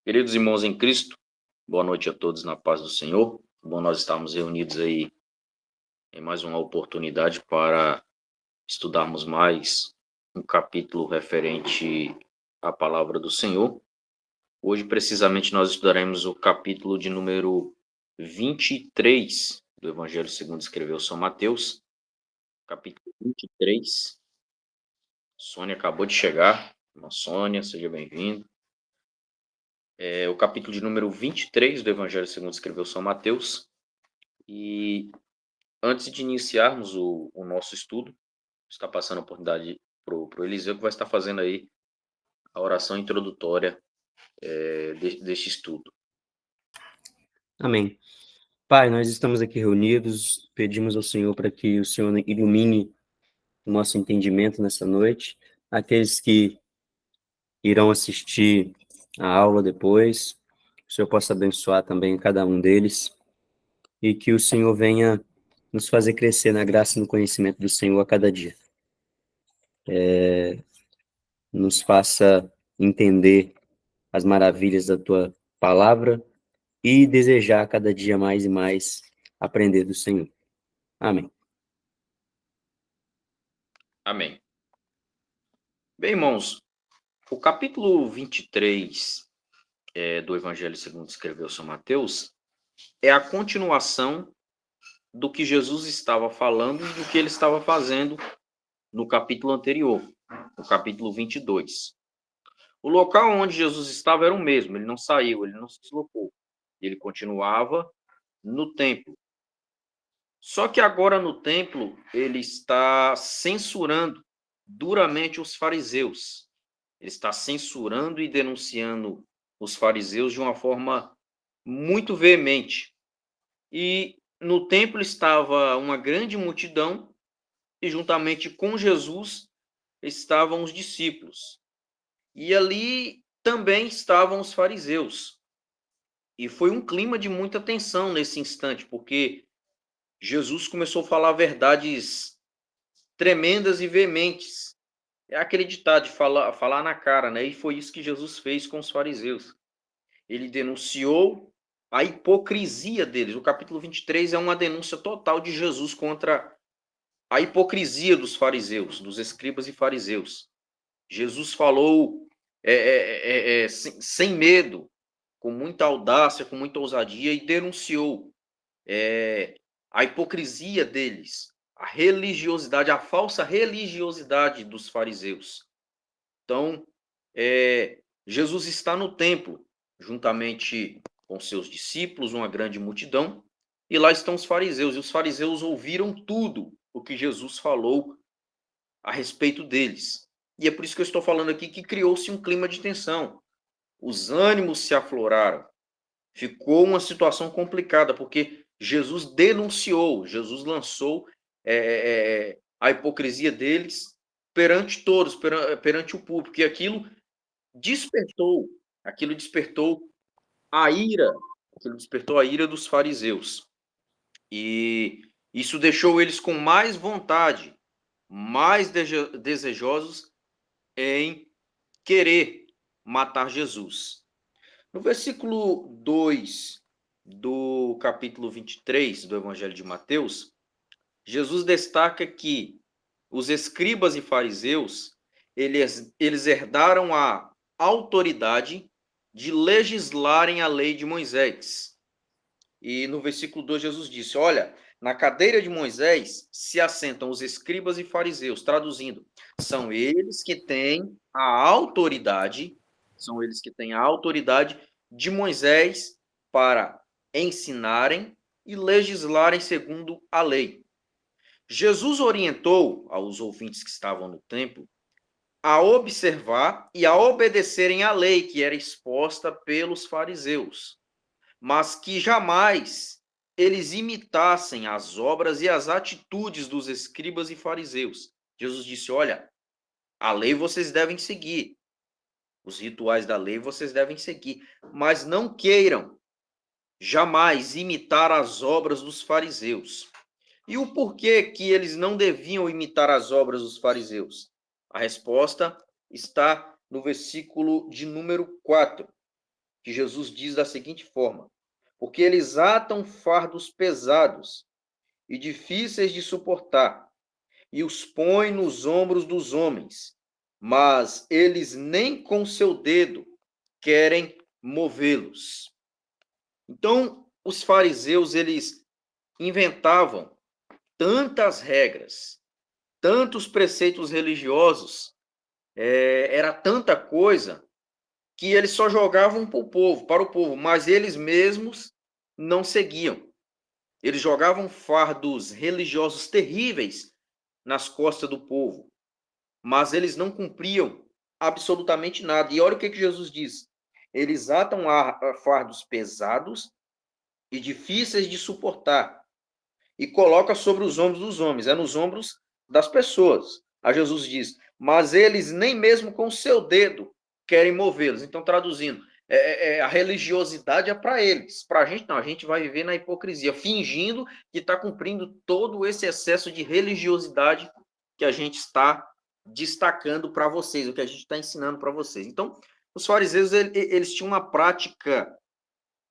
Queridos irmãos em Cristo, boa noite a todos na paz do Senhor. Bom nós estarmos reunidos aí em mais uma oportunidade para estudarmos mais um capítulo referente à palavra do Senhor. Hoje, precisamente, nós estudaremos o capítulo de número 23 do Evangelho segundo escreveu São Mateus, capítulo 23. Sônia acabou de chegar. Irmã Sônia, seja bem-vinda. É o capítulo de número 23 do Evangelho segundo escreveu São Mateus. E antes de iniciarmos o nosso estudo, está passando a oportunidade para o Eliseu, que vai estar fazendo aí a oração introdutória deste estudo. Amém. Pai, nós estamos aqui reunidos, pedimos ao Senhor para que o Senhor ilumine o nosso entendimento nessa noite, aqueles que irão assistir a aula depois, o Senhor possa abençoar também cada um deles, e que o Senhor venha nos fazer crescer na graça e no conhecimento do Senhor a cada dia. Nos faça entender as maravilhas da Tua palavra e desejar cada dia mais e mais aprender do Senhor. Amém. Amém. Bem, irmãos, o capítulo 23 do Evangelho segundo escreveu São Mateus é a continuação do que Jesus estava falando e do que ele estava fazendo no capítulo anterior, no capítulo 22. O local onde Jesus estava era o mesmo, ele não saiu, ele não se deslocou. Ele continuava no templo. Só que agora no templo ele está censurando duramente os fariseus. Ele está censurando e denunciando os fariseus de uma forma muito veemente. E no templo estava uma grande multidão e juntamente com Jesus estavam os discípulos. E ali também estavam os fariseus. E foi um clima de muita tensão nesse instante, porque Jesus começou a falar verdades tremendas e veementes. É acreditar de falar na cara, né? E foi isso que Jesus fez com os fariseus. Ele denunciou a hipocrisia deles. O capítulo 23 é uma denúncia total de Jesus contra a hipocrisia dos fariseus, dos escribas e fariseus. Jesus falou sem medo, com muita audácia, com muita ousadia, e denunciou a hipocrisia deles, a religiosidade, a falsa religiosidade dos fariseus. Então, Jesus está no templo, juntamente com seus discípulos, uma grande multidão, e lá estão os fariseus, e os fariseus ouviram tudo o que Jesus falou a respeito deles. E é por isso que eu estou falando aqui que criou-se um clima de tensão. Os ânimos se afloraram. Ficou uma situação complicada, porque Jesus denunciou, Jesus lançou a hipocrisia deles perante todos, perante o público, e aquilo despertou a ira, aquilo despertou a ira dos fariseus. E isso deixou eles com mais vontade, mais desejosos em querer matar Jesus. No versículo 2 do capítulo 23 do Evangelho de Mateus, Jesus destaca que os escribas e fariseus, eles herdaram a autoridade de legislarem a lei de Moisés. E no versículo 2 Jesus disse, olha, na cadeira de Moisés se assentam os escribas e fariseus, traduzindo, são eles que têm a autoridade, de Moisés para ensinarem e legislarem segundo a lei. Jesus orientou aos ouvintes que estavam no templo a observar e a obedecerem à lei que era exposta pelos fariseus, mas que jamais eles imitassem as obras e as atitudes dos escribas e fariseus. Jesus disse, olha, a lei vocês devem seguir, os rituais da lei vocês devem seguir, mas não queiram jamais imitar as obras dos fariseus. E o porquê que eles não deviam imitar as obras dos fariseus? A resposta está no versículo de número 4. que Jesus diz da seguinte forma: porque eles atam fardos pesados e difíceis de suportar, e os põem nos ombros dos homens, mas eles nem com seu dedo querem movê-los. Então, os fariseus, eles inventavam tantas regras, tantos preceitos religiosos, era tanta coisa que eles só jogavam para o povo, mas eles mesmos não seguiam. Eles jogavam fardos religiosos terríveis nas costas do povo, mas eles não cumpriam absolutamente nada. E olha o que Jesus diz: eles atam a fardos pesados e difíceis de suportar e coloca sobre os ombros dos homens, é nos ombros das pessoas. A Jesus diz: mas eles nem mesmo com o seu dedo querem movê-los. Então, traduzindo, a religiosidade é para eles. Para a gente, não. A gente vai viver na hipocrisia, fingindo que está cumprindo todo esse excesso de religiosidade que a gente está destacando para vocês, o que a gente está ensinando para vocês. Então, os fariseus, eles tinham uma prática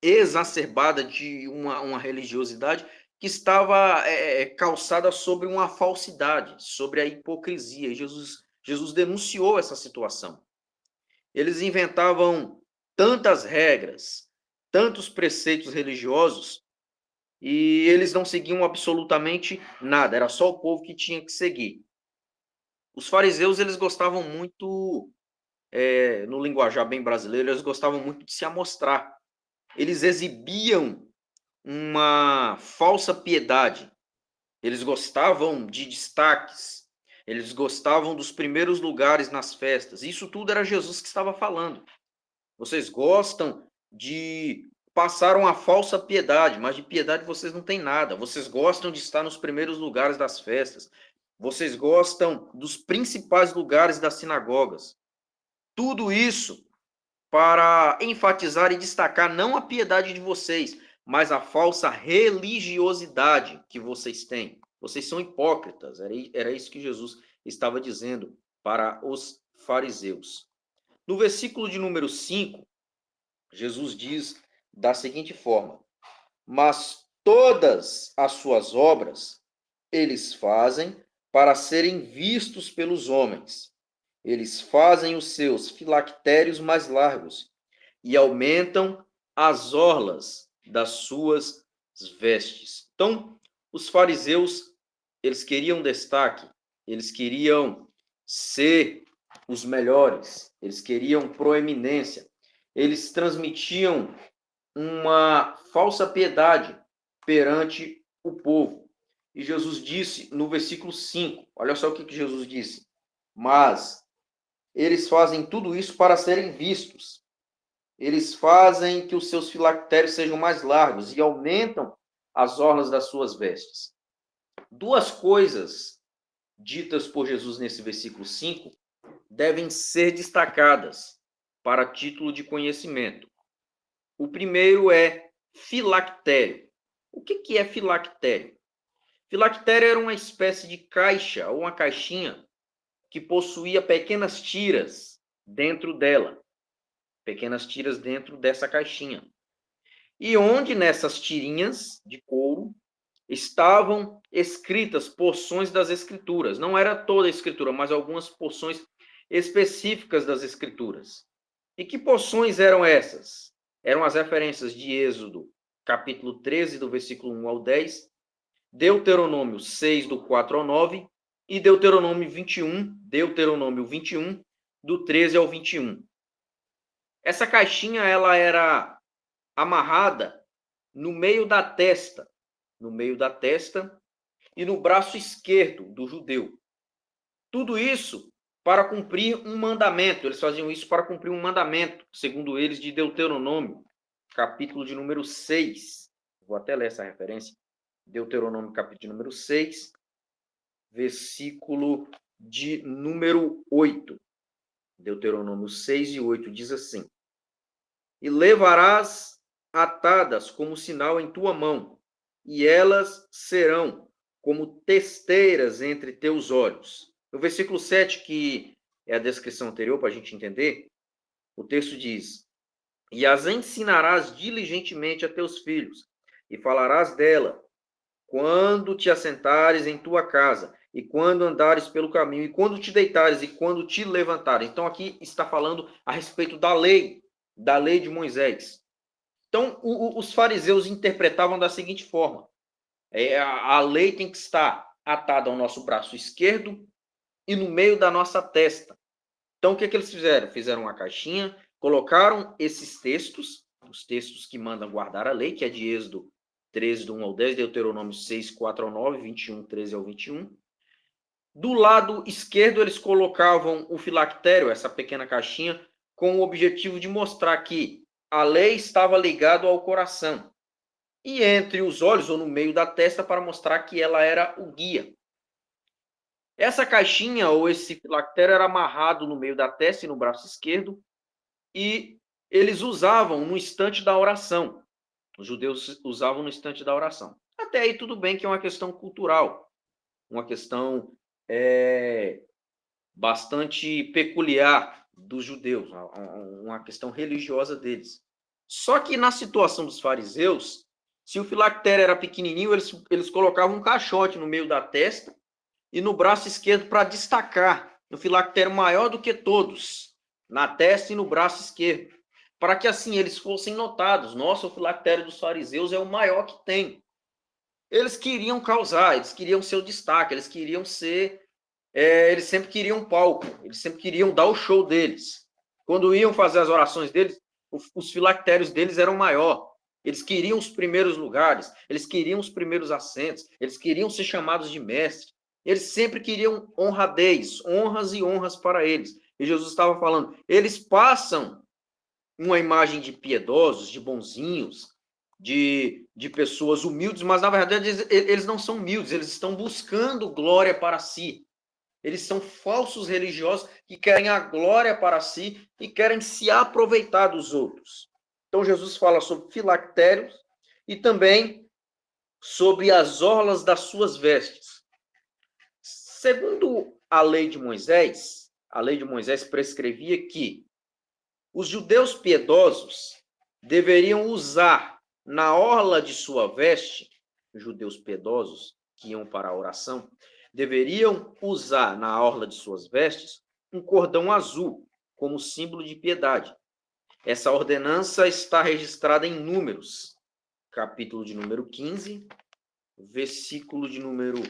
exacerbada de uma religiosidade que estava calçada sobre uma falsidade, sobre a hipocrisia. E Jesus denunciou essa situação. Eles inventavam tantas regras, tantos preceitos religiosos, e eles não seguiam absolutamente nada, era só o povo que tinha que seguir. Os fariseus, eles gostavam muito, no linguajar bem brasileiro, eles gostavam muito de se amostrar. Eles exibiam uma falsa piedade. Eles gostavam de destaques. Eles gostavam dos primeiros lugares nas festas. Isso tudo era Jesus que estava falando. Vocês gostam de passar uma falsa piedade, mas de piedade vocês não têm nada. Vocês gostam de estar nos primeiros lugares das festas. Vocês gostam dos principais lugares das sinagogas. Tudo isso para enfatizar e destacar não a piedade de vocês, mas a falsa religiosidade que vocês têm. Vocês são hipócritas. Era isso que Jesus estava dizendo para os fariseus. No versículo de número 5, Jesus diz da seguinte forma: mas todas as suas obras eles fazem para serem vistos pelos homens. Eles fazem os seus filactérios mais largos e aumentam as orlas das suas vestes. Então, os fariseus, eles queriam destaque, eles queriam ser os melhores, eles queriam proeminência, eles transmitiam uma falsa piedade perante o povo. E Jesus disse no versículo 5, olha só o que Jesus disse: mas eles fazem tudo isso para serem vistos. Eles fazem que os seus filactérios sejam mais largos e aumentam as orlas das suas vestes. Duas coisas ditas por Jesus nesse versículo 5 devem ser destacadas para título de conhecimento. O primeiro é filactério. O que é filactério? Filactério era uma espécie de caixa ou uma caixinha que possuía pequenas tiras dentro dela. Pequenas tiras dentro dessa caixinha. E onde nessas tirinhas de couro estavam escritas porções das escrituras. Não era toda a escritura, mas algumas porções específicas das escrituras. E que porções eram essas? Eram as referências de Êxodo, capítulo 13, do versículo 1 ao 10, Deuteronômio 6, do 4 ao 9, e Deuteronômio 21, do 13 ao 21. Essa caixinha, ela era amarrada no meio da testa e no braço esquerdo do judeu. Tudo isso para cumprir um mandamento. Eles faziam isso para cumprir um mandamento, segundo eles, de Deuteronômio, capítulo de número 6. Vou até ler essa referência. Deuteronômio, capítulo de número 6, versículo de número 8. Deuteronômio 6 e 8 diz assim: e levarás atadas como sinal em tua mão, e elas serão como testeiras entre teus olhos. No versículo 7, que é a descrição anterior, para a gente entender, o texto diz: e as ensinarás diligentemente a teus filhos, e falarás dela, quando te assentares em tua casa, e quando andares pelo caminho, e quando te deitares, e quando te levantares. Então, aqui está falando a respeito da lei de Moisés. Então, os fariseus interpretavam da seguinte forma: a lei tem que estar atada ao nosso braço esquerdo e no meio da nossa testa. Então, o que eles fizeram? Fizeram uma caixinha, colocaram esses textos, os textos que mandam guardar a lei, que é de Êxodo 13, do 1 ao 10, Deuteronômio 6, 4 ao 9, 21, 13 ao 21. Do lado esquerdo, eles colocavam o filactério, essa pequena caixinha, com o objetivo de mostrar que a lei estava ligada ao coração. E entre os olhos, ou no meio da testa, para mostrar que ela era o guia. Essa caixinha, ou esse filactério, era amarrado no meio da testa e no braço esquerdo, e eles usavam no instante da oração. Os judeus usavam no instante da oração. Até aí tudo bem que é uma questão cultural, uma questão bastante peculiar dos judeus, uma questão religiosa deles. Só que na situação dos fariseus, se o filactério era pequenininho, eles colocavam um caixote no meio da testa e no braço esquerdo para destacar o filactério maior do que todos, na testa e no braço esquerdo, para que assim eles fossem notados. Nossa, o filactério dos fariseus é o maior que tem. Eles queriam causar, eles queriam ser o destaque, eles queriam ser, eles sempre queriam palco, eles sempre queriam dar o show deles. Quando iam fazer as orações deles, os filactérios deles eram maior. Eles queriam os primeiros lugares, eles queriam os primeiros assentos, eles queriam ser chamados de mestre. Eles sempre queriam honradez, honras e honras para eles. E Jesus estava falando, eles passam uma imagem de piedosos, de bonzinhos, de pessoas humildes, mas na verdade eles não são humildes, eles estão buscando glória para si. Eles são falsos religiosos que querem a glória para si e querem se aproveitar dos outros. Então Jesus fala sobre filactérios e também sobre as orlas das suas vestes. Segundo a lei de Moisés prescrevia que os judeus piedosos deveriam usar na orla de sua veste, os judeus piedosos que iam para a oração, deveriam usar na orla de suas vestes um cordão azul, como símbolo de piedade. Essa ordenança está registrada em Números, capítulo de número 15, versículo de número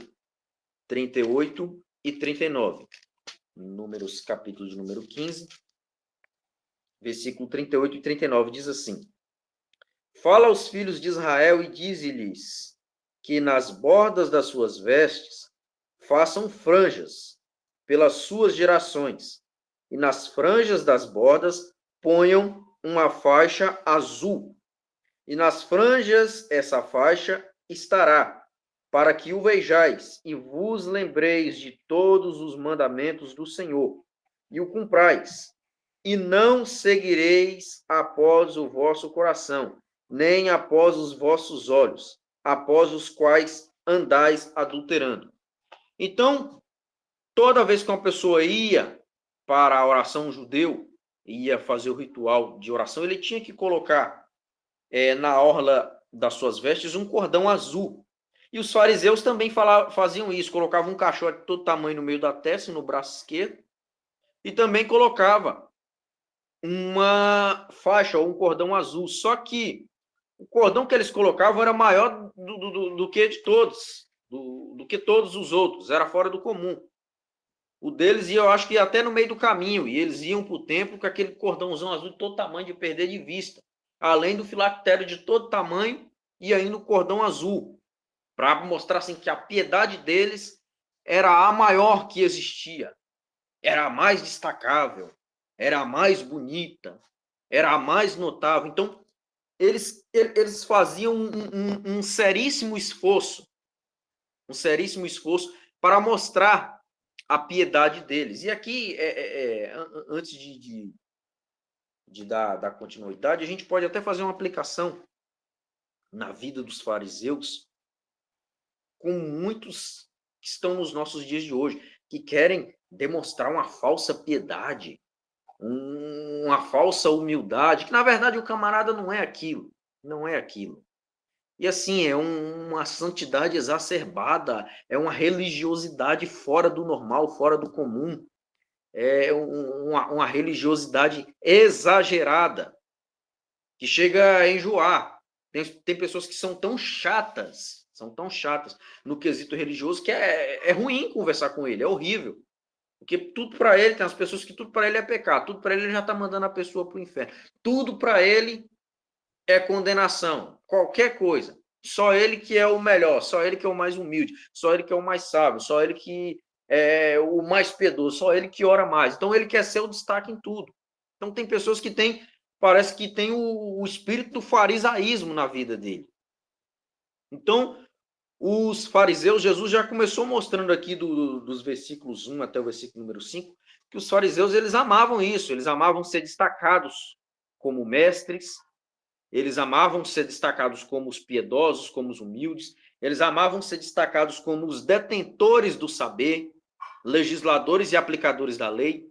38 e 39. Números, capítulo de número 15, versículo 38 e 39, diz assim: Fala aos filhos de Israel e dize-lhes que nas bordas das suas vestes façam franjas pelas suas gerações, e nas franjas das bordas ponham uma faixa azul, e nas franjas essa faixa estará, para que o vejais e vos lembreis de todos os mandamentos do Senhor, e o cumprais, e não seguireis após o vosso coração, nem após os vossos olhos, após os quais andais adulterando. Então, toda vez que uma pessoa ia para a oração judeu, ia fazer o ritual de oração, ele tinha que colocar na orla das suas vestes um cordão azul. E os fariseus também faziam isso, colocavam um caixote de todo tamanho no meio da testa e no braço esquerdo, e também colocava uma faixa ou um cordão azul. Só que o cordão que eles colocavam era maior do que de todos, do que todos os outros, era fora do comum. O deles ia, eu acho que ia até no meio do caminho, e eles iam para o templo com aquele cordãozão azul de todo tamanho de perder de vista. Além do filactério de todo tamanho e ainda o cordão azul, para mostrar assim, que a piedade deles era a maior que existia, era a mais destacável, era a mais bonita, era a mais notável. Então, eles faziam um seríssimo esforço para mostrar a piedade deles. E aqui, antes de dar continuidade, a gente pode até fazer uma aplicação na vida dos fariseus com muitos que estão nos nossos dias de hoje, que querem demonstrar uma falsa piedade, uma falsa humildade, que na verdade o camarada não é aquilo, não é aquilo. E assim, é uma santidade exacerbada, é uma religiosidade fora do normal, fora do comum, é uma religiosidade exagerada, que chega a enjoar. Tem pessoas que são tão chatas no quesito religioso, que é ruim conversar com ele, é horrível. Porque tudo para ele, tem as pessoas que tudo para ele é pecado, tudo para ele já está mandando a pessoa para o inferno. Tudo para ele é condenação, qualquer coisa. Só ele que é o melhor, só ele que é o mais humilde, só ele que é o mais sábio, só ele que é o mais piedoso, só ele que ora mais. Então ele quer ser o destaque em tudo. Então tem pessoas que têm, parece que tem o espírito do farisaísmo na vida dele. Então, os fariseus, Jesus já começou mostrando aqui dos versículos 1 até o versículo número 5, que os fariseus, eles amavam isso, eles amavam ser destacados como mestres, eles amavam ser destacados como os piedosos, como os humildes, eles amavam ser destacados como os detentores do saber, legisladores e aplicadores da lei,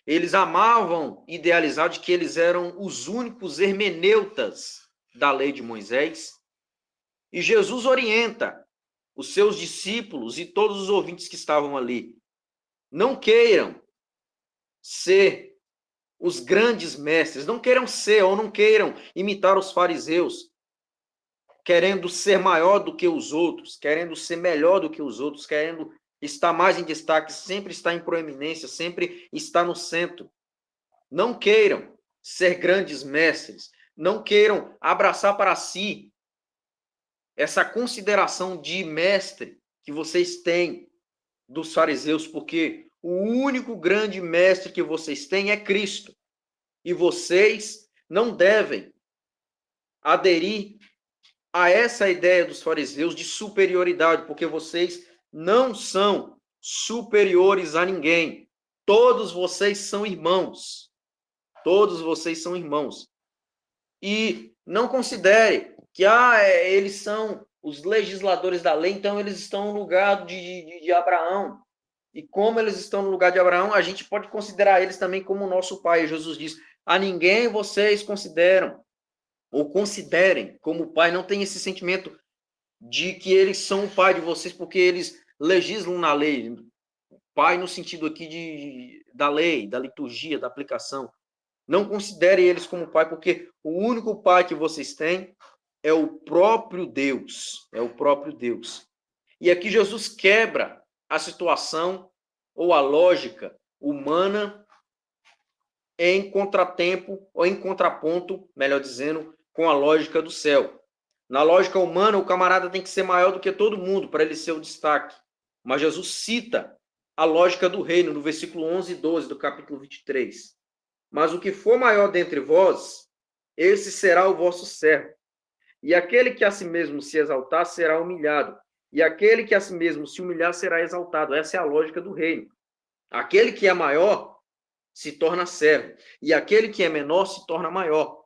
eles amavam idealizar de que eles eram os únicos hermeneutas da lei de Moisés, e Jesus orienta os seus discípulos e todos os ouvintes que estavam ali. Não queiram ser os grandes mestres, não queiram ser ou não queiram imitar os fariseus, querendo ser maior do que os outros, querendo ser melhor do que os outros, querendo estar mais em destaque, sempre estar em proeminência, sempre estar no centro. Não queiram ser grandes mestres, não queiram abraçar para si essa consideração de mestre que vocês têm dos fariseus, porque o único grande mestre que vocês têm é Cristo. E vocês não devem aderir a essa ideia dos fariseus de superioridade, porque vocês não são superiores a ninguém. Todos vocês são irmãos. Todos vocês são irmãos. E não considere que eles são os legisladores da lei, então eles estão no lugar de Abraão. E como eles estão no lugar de Abraão, a gente pode considerar eles também como nosso pai. Jesus diz: a ninguém vocês consideram, ou considerem como pai. Não tem esse sentimento de que eles são o pai de vocês, porque eles legislam na lei. Pai no sentido aqui da lei, da liturgia, da aplicação. Não considere eles como pai, porque o único pai que vocês têm é o próprio Deus. É o próprio Deus. E aqui Jesus quebra a situação ou a lógica humana em contratempo ou em contraponto, melhor dizendo, com a lógica do céu. Na lógica humana, o camarada tem que ser maior do que todo mundo para ele ser o destaque. Mas Jesus cita a lógica do reino no versículo 11 e 12 do capítulo 23. Mas o que for maior dentre vós, esse será o vosso servo. E aquele que a si mesmo se exaltar será humilhado. E aquele que a si mesmo se humilhar será exaltado. Essa é a lógica do reino. Aquele que é maior se torna servo. E aquele que é menor se torna maior.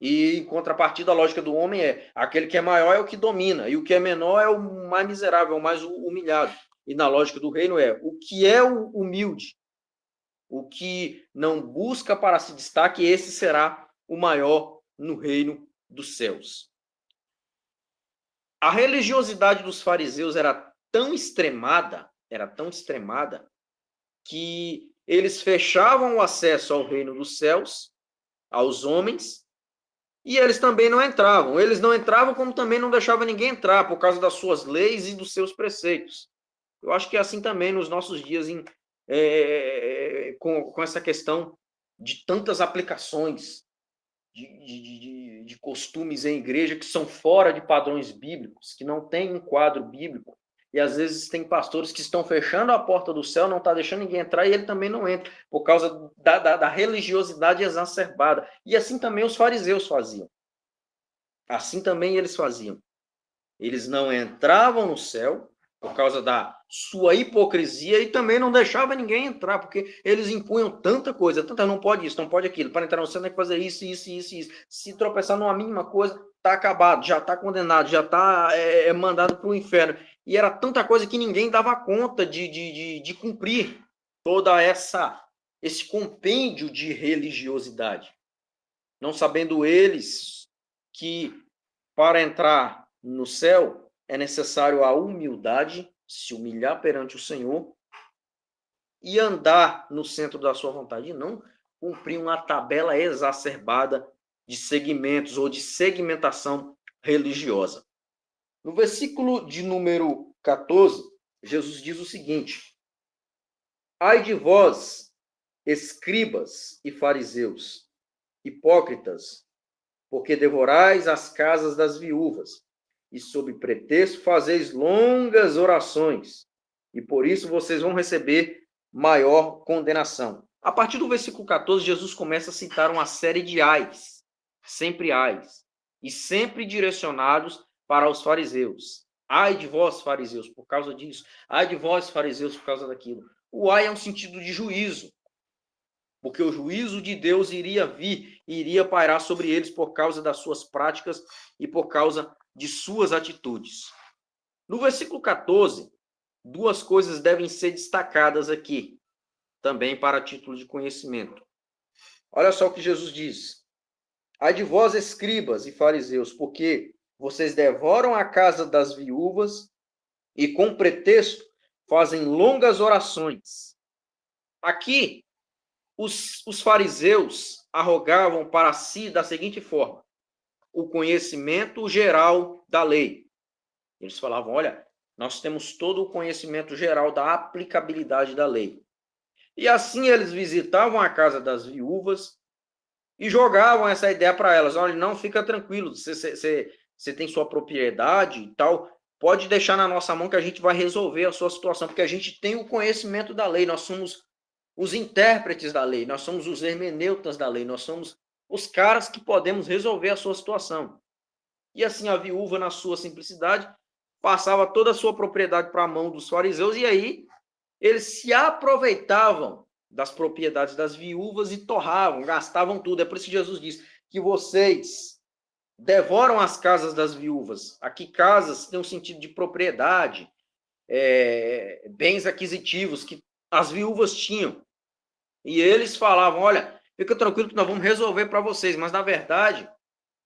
E, em contrapartida, a lógica do homem é: aquele que é maior é o que domina. E o que é menor é o mais miserável, é o mais humilhado. E na lógica do reino é: o que é o humilde, o que não busca para se destaque, esse será o maior no reino dos céus. A religiosidade dos fariseus era tão extremada, que eles fechavam o acesso ao reino dos céus, aos homens, e eles também não entravam. Eles não entravam como também não deixavam ninguém entrar, por causa das suas leis e dos seus preceitos. Eu acho que é assim também nos nossos dias, com essa questão de tantas aplicações de costumes em igreja que são fora de padrões bíblicos, que não tem um quadro bíblico. E às vezes tem pastores que estão fechando a porta do céu, não está deixando ninguém entrar, e ele também não entra, por causa da religiosidade exacerbada. E assim também os fariseus faziam. Assim também eles faziam. Eles não entravam no céu por causa da sua hipocrisia e também não deixavam ninguém entrar, porque eles impunham tanta coisa, não pode isso, não pode aquilo. Para entrar no céu tem que fazer isso, isso, isso, isso. Se tropeçar numa mínima coisa, está acabado, já está condenado, já está mandado para o inferno. E era tanta coisa que ninguém dava conta de cumprir toda essa esse compêndio de religiosidade, não sabendo eles que para entrar no céu é necessário a humildade, se humilhar perante o Senhor e andar no centro da sua vontade, e não cumprir uma tabela exacerbada de segmentos ou de segmentação religiosa. No versículo de número 14, Jesus diz o seguinte: ai de vós, escribas e fariseus, hipócritas, porque devorais as casas das viúvas, e sob pretexto fazeis longas orações, e por isso vocês vão receber maior condenação. A partir do versículo 14, Jesus começa a citar uma série de ais, e sempre direcionados para os fariseus. Ai de vós, fariseus, por causa disso. Ai de vós, fariseus, por causa daquilo. O ai é um sentido de juízo, porque o juízo de Deus iria vir e iria pairar sobre eles por causa das suas práticas e por causa de suas atitudes. No versículo 14, duas coisas devem ser destacadas aqui, também para título de conhecimento. Olha só o que Jesus diz: ai de vós, escribas e fariseus, porque vocês devoram a casa das viúvas e, com pretexto, fazem longas orações. Aqui, os fariseus arrogavam para si da seguinte forma: o conhecimento geral da lei. Eles falavam: olha, nós temos todo o conhecimento geral da aplicabilidade da lei. E assim eles visitavam a casa das viúvas e jogavam essa ideia para elas: olha, não, fica tranquilo, você tem sua propriedade e tal, pode deixar na nossa mão que a gente vai resolver a sua situação, porque a gente tem o conhecimento da lei, nós somos os intérpretes da lei, nós somos os hermeneutas da lei, nós somos os caras que podemos resolver a sua situação. E assim a viúva, na sua simplicidade, passava toda a sua propriedade para a mão dos fariseus, e aí eles se aproveitavam das propriedades das viúvas e torravam, gastavam tudo. É por isso que Jesus diz que vocês devoram as casas das viúvas. Aqui casas tem um sentido de propriedade, bens aquisitivos que as viúvas tinham. E eles falavam: olha, fica tranquilo que nós vamos resolver para vocês. Mas, na verdade,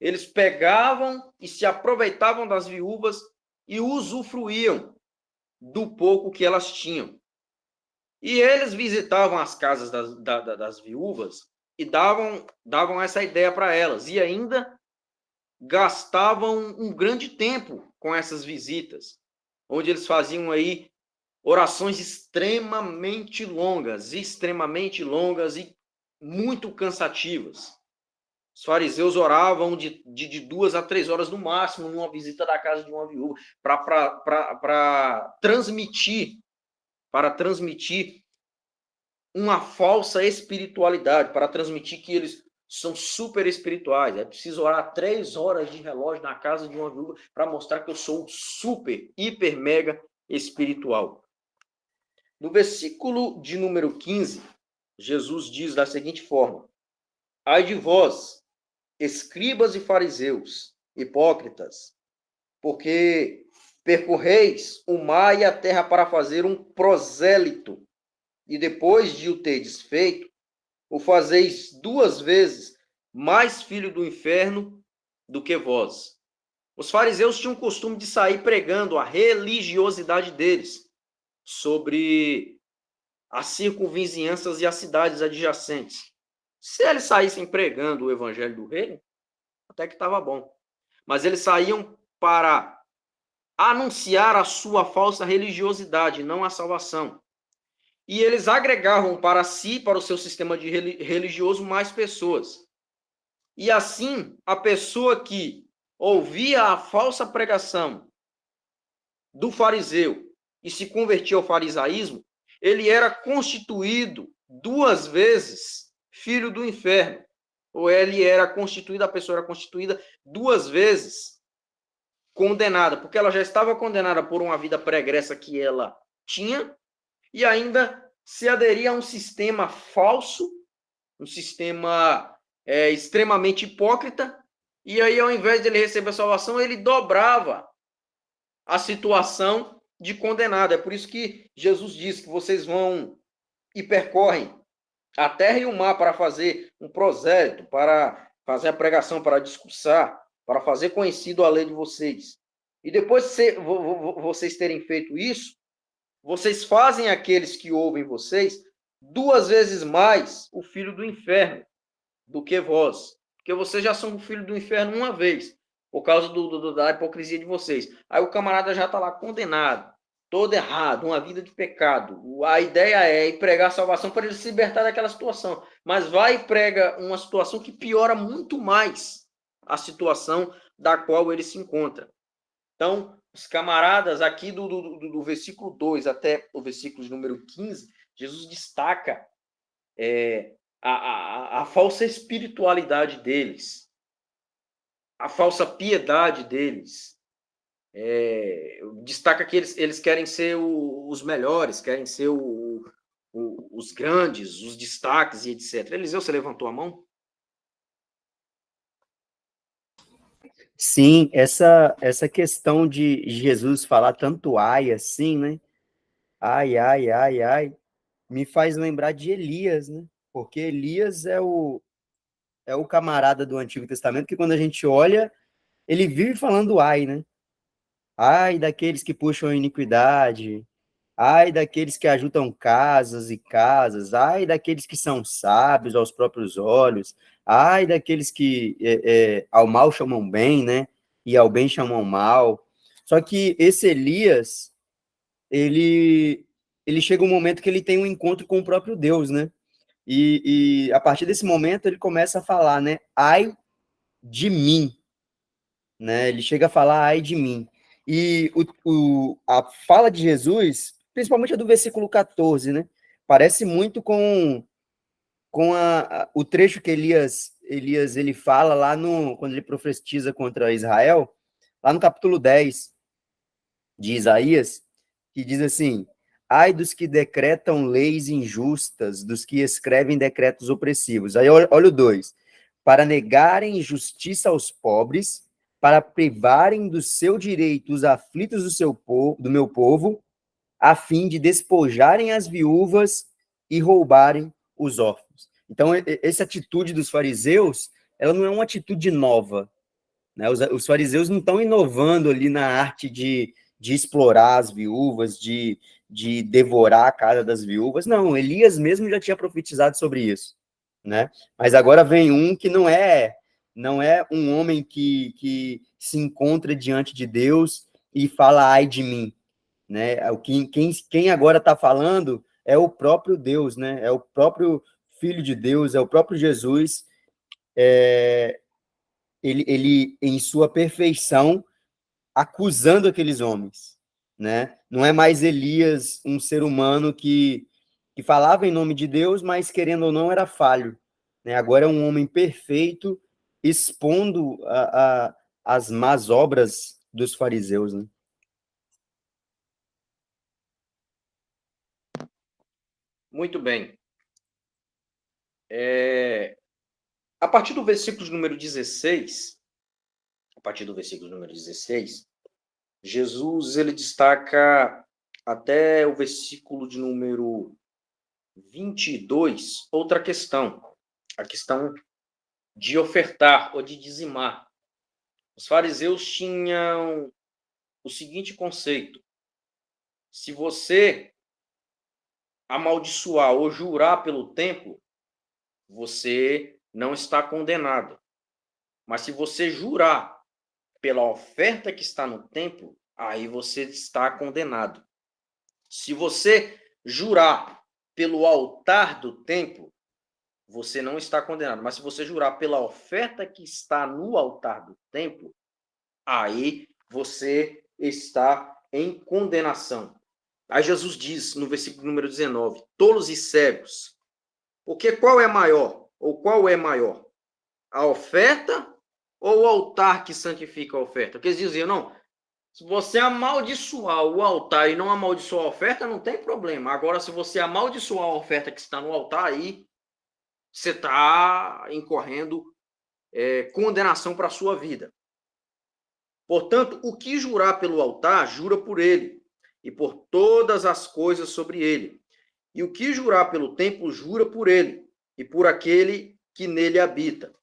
eles pegavam e se aproveitavam das viúvas e usufruíam do pouco que elas tinham. E eles visitavam as casas das viúvas e davam essa ideia para elas. E ainda gastavam um grande tempo com essas visitas, onde eles faziam aí orações extremamente longas e muito cansativas. Os fariseus oravam de 2 a 3 horas no máximo numa visita da casa de uma viúva para transmitir uma falsa espiritualidade, para transmitir que eles são super espirituais. É preciso orar 3 horas de relógio na casa de uma viúva para mostrar que eu sou super, hiper, mega espiritual. No versículo de número 15, Jesus diz da seguinte forma: ai de vós, escribas e fariseus, hipócritas, porque percorreis o mar e a terra para fazer um prosélito, e depois de o terdes feito, o fazeis 2 vezes mais filho do inferno do que vós. Os fariseus tinham o costume de sair pregando a religiosidade deles sobre as circunvizinhanças e as cidades adjacentes. Se eles saíssem pregando o evangelho do reino, até que estava bom. Mas eles saíam para anunciar a sua falsa religiosidade, não a salvação. E eles agregavam para si, para o seu sistema de religioso, mais pessoas. E assim, a pessoa que ouvia a falsa pregação do fariseu e se convertia ao farisaísmo, ele era constituído 2 vezes filho do inferno. Ou a pessoa era constituída 2 vezes condenada, porque ela já estava condenada por uma vida pregressa que ela tinha, e ainda se aderia a um sistema falso, um sistema extremamente hipócrita, e aí, ao invés de ele receber a salvação, ele dobrava a situação de condenado. É por isso que Jesus diz que vocês vão e percorrem a terra e o mar para fazer um prosélito, para fazer a pregação, para discursar, para fazer conhecido a lei de vocês. E depois de vocês terem feito isso, vocês fazem aqueles que ouvem vocês 2 vezes mais o filho do inferno do que vós. Porque vocês já são o filho do inferno uma vez, por causa da hipocrisia de vocês. Aí o camarada já está lá condenado, todo errado, uma vida de pecado. A ideia é ir pregar salvação para ele se libertar daquela situação. Mas vai e prega uma situação que piora muito mais a situação da qual ele se encontra. Então, os camaradas aqui do versículo 2 até o versículo de número 15, Jesus destaca a falsa espiritualidade deles, a falsa piedade deles. Destaca que eles querem ser os melhores, querem ser os grandes, os destaques e etc. Eliseu, você levantou a mão? Sim, essa questão de Jesus falar tanto ai assim, né? Ai, ai, ai, ai, me faz lembrar de Elias, né? Porque Elias é o camarada do Antigo Testamento que quando a gente olha, ele vive falando ai, né? Ai daqueles que puxam a iniquidade, ai daqueles que ajuntam casas e casas, ai daqueles que são sábios aos próprios olhos, ai daqueles que ao mal chamam bem, né? E ao bem chamam mal. Só que esse Elias, ele chega um momento que ele tem um encontro com o próprio Deus, né? E a partir desse momento ele começa a falar, né? Ai de mim, né? Ele chega a falar ai de mim. E a fala de Jesus, principalmente a do versículo 14, né? Parece muito com o trecho que Elias ele fala lá quando ele profetiza contra Israel, lá no capítulo 10 de Isaías, que diz assim: ai dos que decretam leis injustas, dos que escrevem decretos opressivos. Aí olha o 2: para negarem justiça aos pobres, para privarem do seu direito os aflitos do meu povo, a fim de despojarem as viúvas e roubarem os órfãos. Então, essa atitude dos fariseus, ela não é uma atitude nova, né? Os fariseus não estão inovando ali na arte de explorar as viúvas, de devorar a casa das viúvas. Não, Elias mesmo já tinha profetizado sobre isso, né? Mas agora vem um que não é um homem que se encontra diante de Deus e fala ai de mim, né? Quem agora está falando é o próprio Deus, né? É o próprio Filho de Deus, é o próprio Jesus, ele em sua perfeição acusando aqueles homens, né? Não é mais Elias um ser humano que falava em nome de Deus, mas querendo ou não era falho, né? Agora é um homem perfeito expondo as más obras dos fariseus, né? Muito bem. A partir do versículo número 16, Jesus ele destaca até o versículo de número 22 outra questão, a questão de ofertar ou de dizimar. Os fariseus tinham o seguinte conceito: se você amaldiçoar ou jurar pelo templo, você não está condenado. Mas se você jurar pela oferta que está no templo, aí você está condenado. Se você jurar pelo altar do templo, você não está condenado. Mas se você jurar pela oferta que está no altar do templo, aí você está em condenação. Aí Jesus diz no versículo número 19: tolos e cegos, porque qual é maior? Ou qual é maior? A oferta ou o altar que santifica a oferta? Porque eles diziam, não, se você amaldiçoar o altar e não amaldiçoar a oferta, não tem problema. Agora, se você amaldiçoar a oferta que está no altar, aí você está incorrendo condenação para a sua vida. Portanto, o que jurar pelo altar, jura por ele, e por todas as coisas sobre ele. E o que jurar pelo templo, jura por ele e por aquele que nele habita.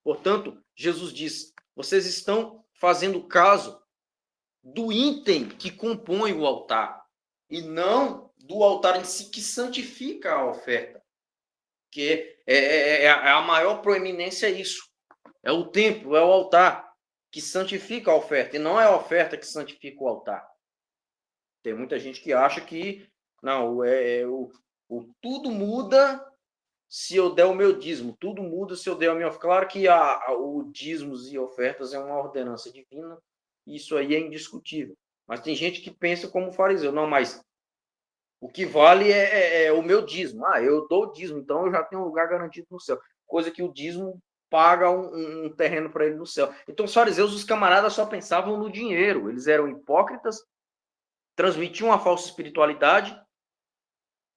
Portanto, Jesus diz: vocês estão fazendo caso do item que compõe o altar, e não do altar em si que santifica a oferta. Que a maior proeminência é isso. É o templo, é o altar que santifica a oferta, e não é a oferta que santifica o altar. Tem muita gente que acha que não, tudo muda se eu der o meu dízimo, tudo muda se eu der a minha oferta. Claro que o dízimos e ofertas é uma ordenança divina, isso aí é indiscutível. Mas tem gente que pensa como fariseu, não, mas o que vale é o meu dízimo. Eu dou o dízimo, então eu já tenho um lugar garantido no céu. Coisa que o dízimo paga um terreno para ele no céu. Então os fariseus, os camaradas, só pensavam no dinheiro. Eles eram hipócritas, transmitiam uma falsa espiritualidade,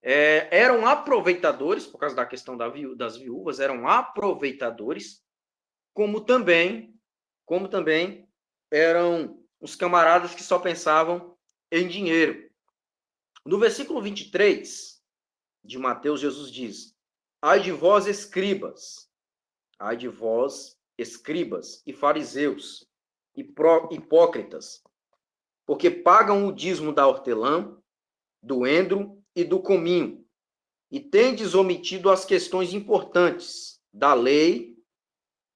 eram aproveitadores, por causa da questão das viúvas, eram aproveitadores, como também eram os camaradas que só pensavam em dinheiro. No versículo 23 de Mateus, Jesus diz: ai de vós, escribas, ai de vós, escribas e fariseus, hipócritas, porque pagam o dízimo da hortelã, do endro e do cominho, e tendes omitido as questões importantes da lei,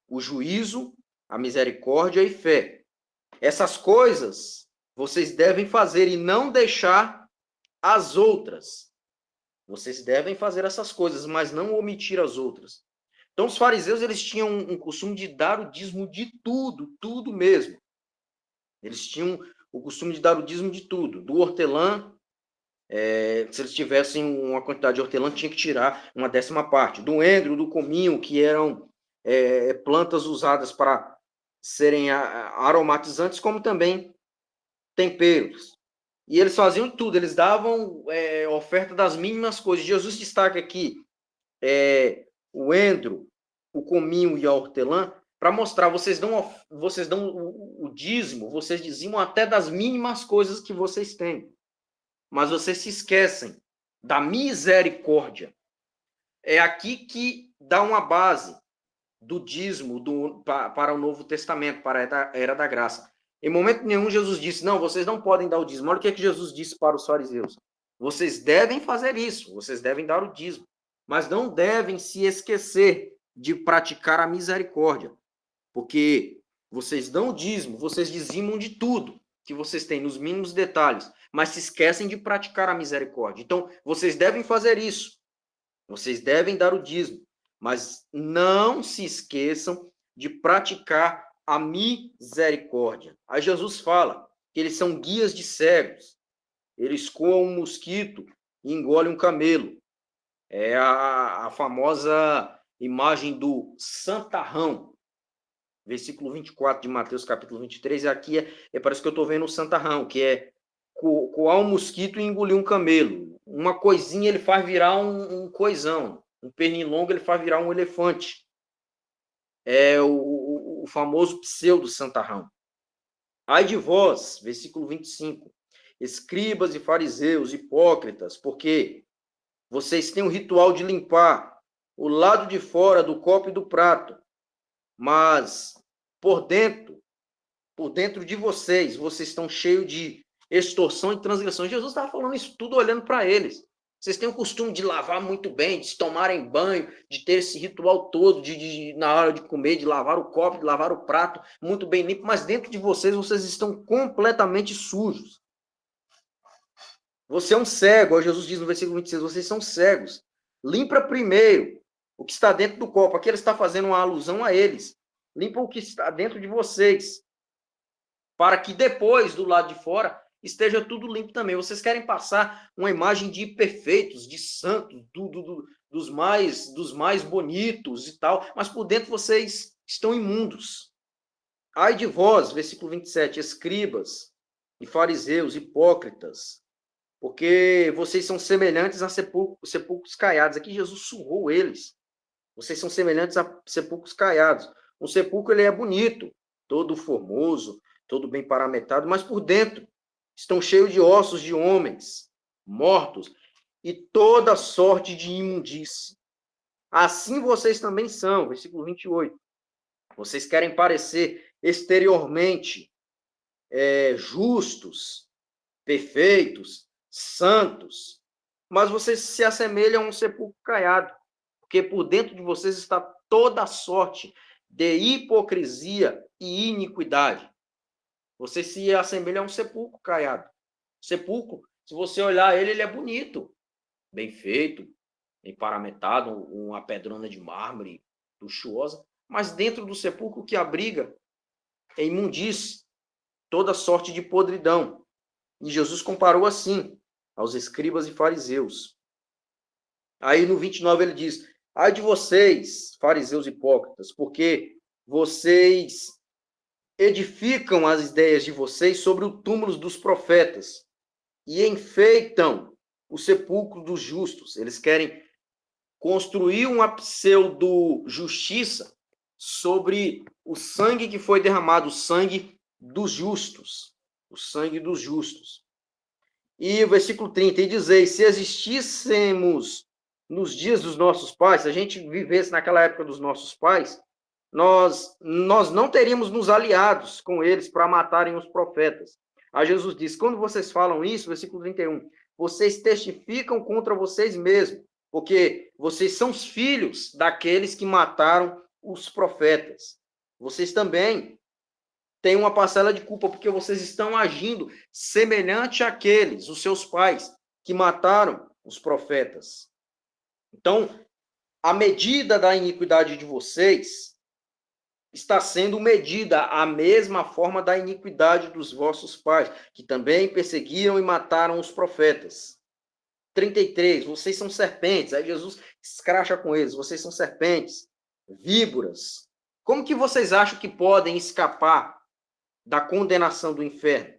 o juízo, a misericórdia e fé. Essas coisas vocês devem fazer e não deixar as outras. Vocês devem fazer essas coisas, mas não omitir as outras. Então, os fariseus, eles tinham um costume de dar o dízimo de tudo, tudo mesmo. Eles tinham o costume de dar o dízimo de tudo, do hortelã. Se eles tivessem uma quantidade de hortelã, tinha que tirar uma 10ª parte. Do endro, do cominho, que eram plantas usadas para serem aromatizantes, como também temperos. E eles faziam tudo, eles davam oferta das mínimas coisas. Jesus destaca aqui o endro, o cominho e a hortelã, para mostrar, vocês dão o dízimo, vocês dizimam até das mínimas coisas que vocês têm. Mas vocês se esquecem da misericórdia. É aqui que dá uma base do dízimo para o Novo Testamento, para a Era da Graça. Em momento nenhum, Jesus disse: não, vocês não podem dar o dízimo. Olha o que Jesus disse para os fariseus: vocês devem fazer isso, vocês devem dar o dízimo, mas não devem se esquecer de praticar a misericórdia, porque vocês dão o dízimo, vocês dizimam de tudo que vocês têm, nos mínimos detalhes, mas se esquecem de praticar a misericórdia. Então, vocês devem fazer isso, vocês devem dar o dízimo, mas não se esqueçam de praticar a misericórdia. Aí Jesus fala que eles são guias de cegos, eles coam um mosquito e engolem um camelo. É a famosa imagem do santarrão, versículo 24 de Mateus, capítulo 23, e aqui parece que eu estou vendo o santarrão, que é coar um mosquito e engolir um camelo. Uma coisinha ele faz virar um coisão, um pernilongo ele faz virar um elefante. É o famoso pseudo-santarrão. Ai de vós, versículo 25, escribas e fariseus, hipócritas, porque vocês têm o ritual de limpar o lado de fora do copo e do prato, mas por dentro de vocês estão cheios de extorsão e transgressão. Jesus estava falando isso tudo olhando para eles. Vocês têm o costume de lavar muito bem, de tomarem banho, de ter esse ritual todo, de na hora de comer, de lavar o copo, de lavar o prato, muito bem limpo, mas dentro de vocês estão completamente sujos. Você é um cego, Jesus diz no versículo 26, vocês são cegos. Limpa primeiro o que está dentro do copo. Aqui ele está fazendo uma alusão a eles. Limpa o que está dentro de vocês, para que depois, do lado de fora, esteja tudo limpo também. Vocês querem passar uma imagem de perfeitos, de santos, dos mais bonitos e tal, mas por dentro vocês estão imundos. Ai de vós, versículo 27, escribas e fariseus, hipócritas, porque vocês são semelhantes a sepulcros caiados. Aqui Jesus surrou eles. Vocês são semelhantes a sepulcros caiados. Um sepulcro ele é bonito, todo formoso, todo bem paramentado, mas por dentro estão cheios de ossos de homens mortos. e toda sorte de imundície. Assim vocês também são, versículo 28. Vocês querem parecer exteriormente justos, perfeitos, santos, mas vocês se assemelham a um sepulcro caiado, porque por dentro de vocês está toda sorte de hipocrisia e iniquidade. Vocês se assemelham a um sepulcro caiado. Sepulcro, se você olhar ele, ele é bonito, bem feito, bem paramentado, uma pedrona de mármore luxuosa, mas dentro do sepulcro que abriga é imundície, toda sorte de podridão. E Jesus comparou assim aos escribas e fariseus. Aí no 29 ele diz: ai de vocês, fariseus hipócritas, porque vocês edificam as ideias de vocês sobre o túmulo dos profetas e enfeitam o sepulcro dos justos. Eles querem construir uma pseudo-justiça sobre o sangue que foi derramado, o sangue dos justos. O sangue dos justos. E o versículo 30, e dizeis, se existíssemos nos dias dos nossos pais, se a gente vivesse naquela época dos nossos pais, nós não teríamos nos aliados com eles para matarem os profetas. Aí Jesus diz, quando vocês falam isso, versículo 31, vocês testificam contra vocês mesmos, porque vocês são os filhos daqueles que mataram os profetas. Vocês também têm uma parcela de culpa, porque vocês estão agindo semelhante àqueles, os seus pais, que mataram os profetas. Então, a medida da iniquidade de vocês está sendo medida a mesma forma da iniquidade dos vossos pais, que também perseguiram e mataram os profetas. 33, vocês são serpentes. Aí Jesus escracha com eles, vocês são serpentes, víboras. Como que vocês acham que podem escapar da condenação do inferno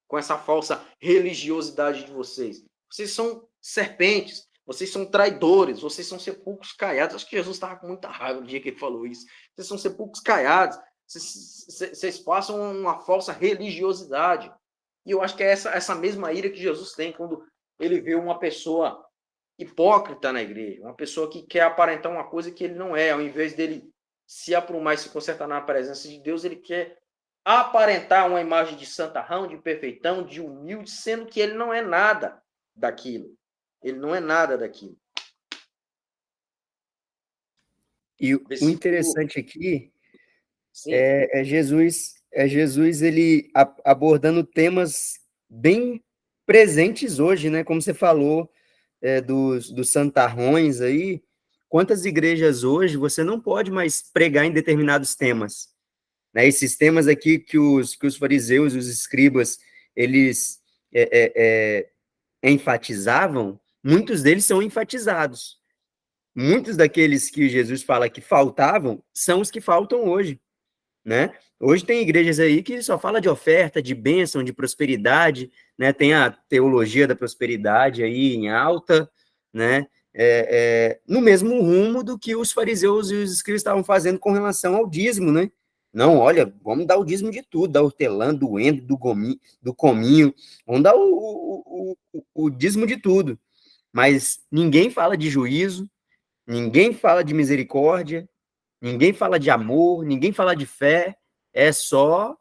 com essa falsa religiosidade de vocês? Vocês são serpentes, vocês são traidores, vocês são sepulcros caiados. Acho que Jesus estava com muita raiva no dia que ele falou isso. Vocês são sepulcros caiados, vocês passam uma falsa religiosidade. E eu acho que é essa mesma ira que Jesus tem quando ele vê uma pessoa hipócrita na igreja, uma pessoa que quer aparentar uma coisa que ele não é, ao invés dele se aprumar e se consertar na presença de Deus, ele quer aparentar uma imagem de santarrão, de perfeitão, de humilde, sendo que ele não é nada daquilo. Ele não é nada daquilo. E o interessante aqui é Jesus ele abordando temas bem presentes hoje, né? Como você falou, dos santarrões aí. Quantas igrejas hoje você não pode mais pregar em determinados temas? Né? Esses temas aqui que os fariseus, os escribas, eles enfatizavam, muitos deles são enfatizados. Muitos daqueles que Jesus fala que faltavam são os que faltam hoje, né? Hoje tem igrejas aí que só fala de oferta, de bênção, de prosperidade, né? Tem a teologia da prosperidade aí em alta, né? No mesmo rumo do que os fariseus e os escribas estavam fazendo com relação ao dízimo, né? Não, olha, vamos dar o dízimo de tudo, da hortelã, do endo, do cominho, vamos dar o dízimo de tudo. Mas ninguém fala de juízo, ninguém fala de misericórdia, ninguém fala de amor, ninguém fala de fé, é só